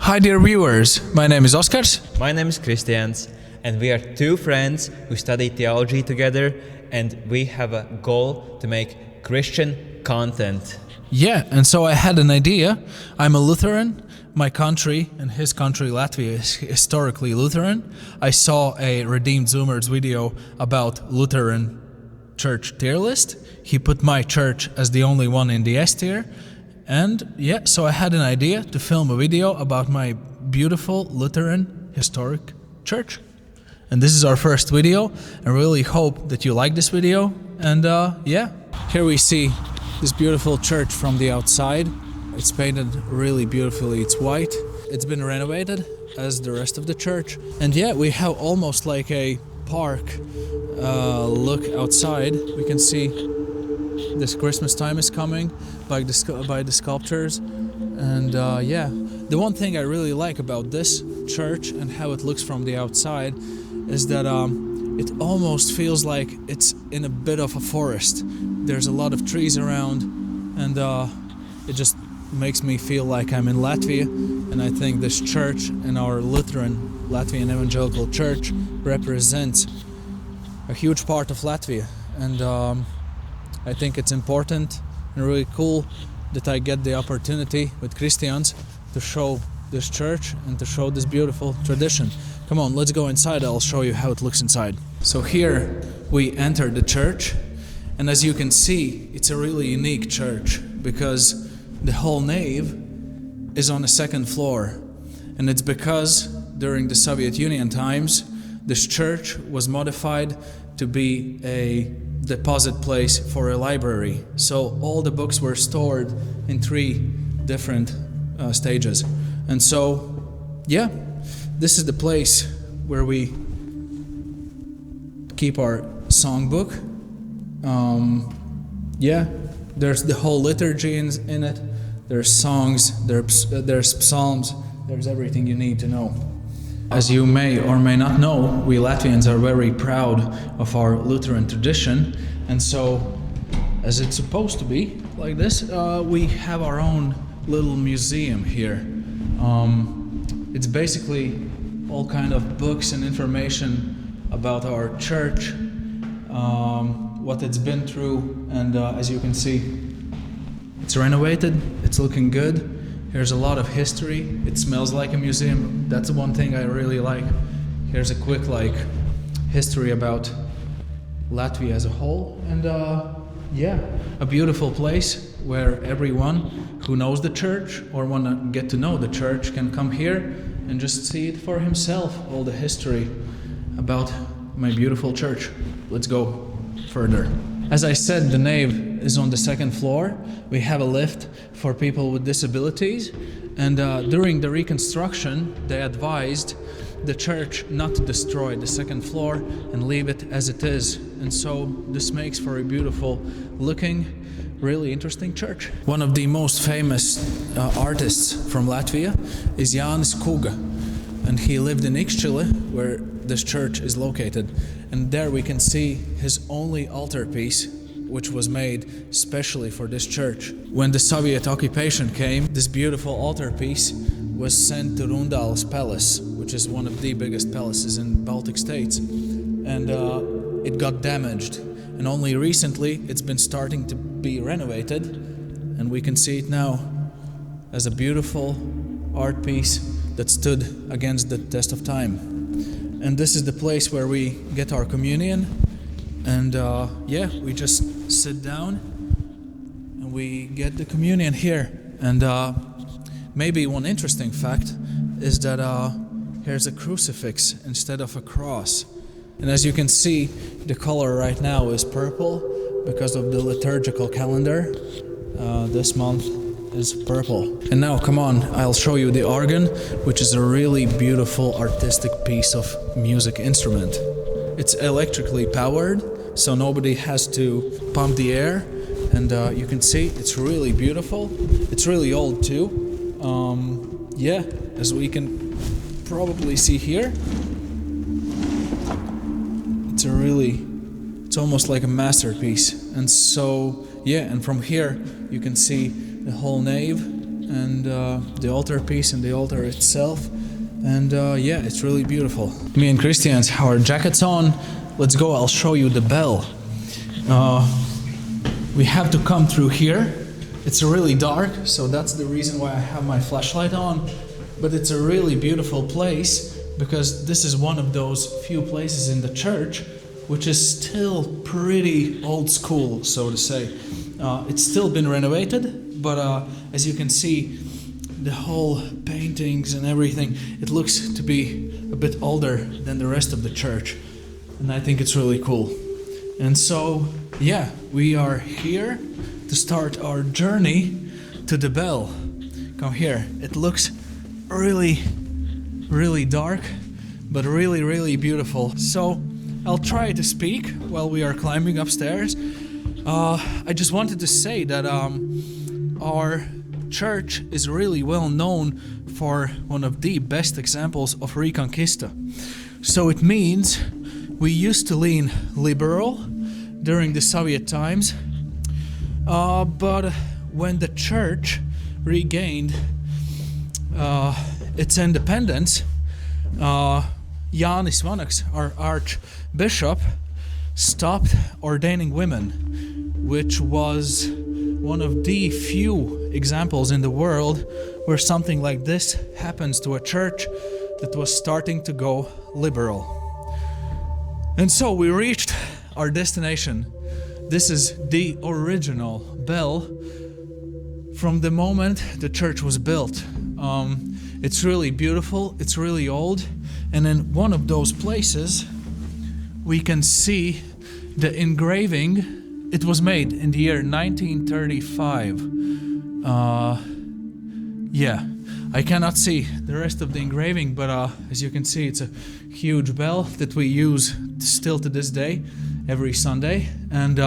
Hi dear viewers, my name is Oskars. My name is Christians, and we are two friends who study theology together, and we have a goal to make Christian content. Yeah, and so I had an idea. I'm a Lutheran. My country and his country, Latvia, is historically Lutheran. I saw a Redeemed Zoomers video about Lutheran Church tier list. He put my church as the only one in the S tier. And yeah, so I had an idea to film a video about my beautiful Lutheran historic church. And this is our first video. I really hope that you like this video. And yeah, here we see this beautiful church from the outside. It's painted really beautifully. It's white. It's been renovated as the rest of the church. And yeah, we have almost like a park look outside. We can see this Christmas time is coming by the sculptures. And yeah, the one thing I really like about this church and how it looks from the outside is that it almost feels like it's in a bit of a forest. There's a lot of trees around, and it just makes me feel like I'm in Latvia. And I think this church and our Lutheran Latvian Evangelical Church represents a huge part of Latvia. And I think it's important and really cool that I get the opportunity with Christians to show this church and to show this beautiful tradition. Come on, let's go inside. I'll show you how it looks inside. So here we enter the church, and as you can see, it's a really unique church because the whole nave is on the second floor. And it's because during the Soviet Union times, this church was modified to be a deposit place for a library. So all the books were stored in 3 different stages. And so, yeah, this is the place where we keep our songbook. Yeah, there's the whole liturgy in it. There's songs, there's psalms, there's everything you need to know. As you may or may not know, we Latvians are very proud of our Lutheran tradition, and so, as it's supposed to be like this, we have our own little museum here. It's basically all kind of books and information about our church, what it's been through, and as you can see, it's renovated, it's looking good. Here's a lot of history. It smells like a museum. That's the one thing I really like. Here's a quick history about Latvia as a whole. And yeah, a beautiful place where everyone who knows the church or want to get to know the church can come here and just see it for himself, all the history about my beautiful church. Let's go further. As I said, the nave is on the second floor. We have a lift for people with disabilities, and during the reconstruction they advised the church not to destroy the second floor and leave it as it is. And so this makes for a beautiful looking, really interesting church. One of the most famous artists from Latvia is Jānis Kuga, and he lived in Ikšķile, where this church is located. And there we can see his only altarpiece, which was made specially for this church. When the Soviet occupation came, this beautiful altarpiece was sent to Rundāles Palace, which is one of the biggest palaces in Baltic states. And it got damaged. And only recently it's been starting to be renovated. And we can see it now as a beautiful art piece that stood against the test of time. And this is the place where we get our communion. And yeah, we just sit down and we get the communion here. And maybe one interesting fact is that here's a crucifix instead of a cross. And as you can see, the color right now is purple because of the liturgical calendar. This month is purple. And now, come on, I'll show you the organ, which is a really beautiful artistic piece of music instrument. It's electrically powered, so nobody has to pump the air, and you can see it's really beautiful. It's really old too. Yeah, as we can probably see here, it's almost like a masterpiece. And so yeah, and from here you can see the whole nave and the altarpiece and the altar itself. And yeah, it's really beautiful. Me and Christians have our jackets on. Let's go, I'll show you the bell. We have to come through here. It's really dark, so that's the reason why I have my flashlight on. But it's a really beautiful place, because this is one of those few places in the church which is still pretty old school, so to say. It's still been renovated, but as you can see, the whole paintings and everything, it looks to be a bit older than the rest of the church. And I think it's really cool. And so, yeah, we are here to start our journey to the bell. Come here. It looks really, really dark, but really, really beautiful. So I'll try to speak while we are climbing upstairs. I just wanted to say that our church is really well known for one of the best examples of Reconquista. So it means we used to lean liberal during the Soviet times, but when the church regained its independence, Jānis Vanaks, our archbishop, stopped ordaining women, which was one of the few examples in the world where something like this happens to a church that was starting to go liberal. And so we reached our destination. This is the original bell from the moment the church was built. It's really beautiful, it's really old, and in one of those places we can see the engraving. It was made in the year 1935. Yeah, I cannot see the rest of the engraving, but as you can see, it's a huge bell that we use still to this day, every Sunday. And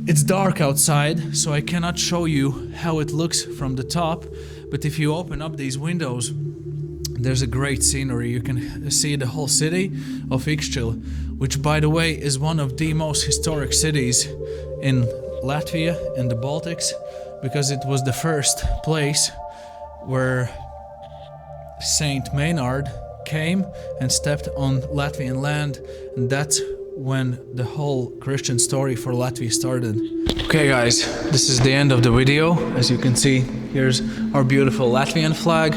it's dark outside, so I cannot show you how it looks from the top. But if you open up these windows, there's a great scenery. You can see the whole city of Ikšķile, which, by the way, is one of the most historic cities in Latvia and the Baltics, because it was the first place where Saint Maynard came and stepped on Latvian land, and that's when the whole Christian story for Latvia started. Okay guys, this is the end of the video. As you can see, here's our beautiful Latvian flag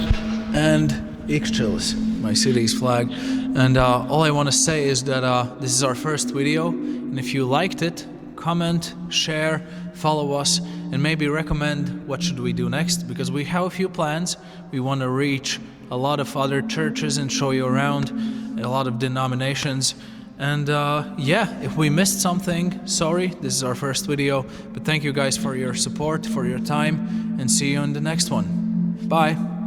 and Ikšķile's, my city's flag. And all I want to say is that this is our first video, and if you liked it, comment, share, follow us, and maybe recommend what should we do next, because we have a few plans. We want to reach a lot of other churches and show you around a lot of denominations. And yeah, if we missed something, sorry, this is our first video, but thank you guys for your support, for your time, and see you in the next one. Bye.